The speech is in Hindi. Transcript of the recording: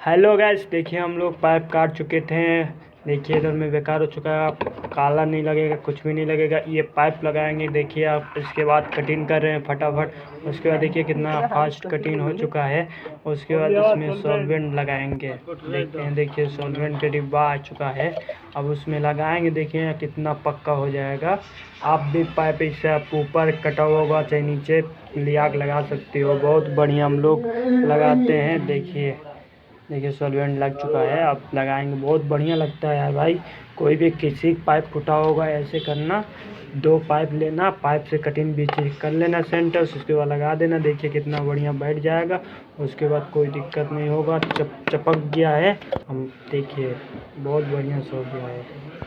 हेलो गाइस, देखिए हम लोग पाइप काट चुके थे। देखिए इधर में बेकार हो चुका है, काला नहीं लगेगा, कुछ भी नहीं लगेगा। ये पाइप लगाएंगे, देखिए आप। इसके बाद कटिंग कर रहे हैं फटाफट। उसके बाद देखिए कितना फास्ट कटिंग हो चुका है। उसके बाद इसमें सॉल्वेंट लगाएंगे, देखते हैं। देखिए सॉल्वेंट का डिब्बा आ चुका है, अब उसमें लगाएंगे, देखिए कितना पक्का हो जाएगा। आप भी पाइप इससे आप ऊपर कटा हुआ होगा चाहे नीचे लिया के लगा सकते हो, बहुत बढ़िया हम लोग लगाते हैं। देखिए सॉल्वेंट लग चुका है, अब लगाएंगे। बहुत बढ़िया लगता है यार भाई। कोई भी किसी पाइप फूटा होगा ऐसे करना, 2 पाइप लेना, पाइप से कटिंग बीच कर लेना सेंटर से, उसके बाद लगा देना। देखिए कितना बढ़िया बैठ जाएगा, उसके बाद कोई दिक्कत नहीं होगा। चपक गया है, हम देखिए बहुत बढ़िया सो गया है।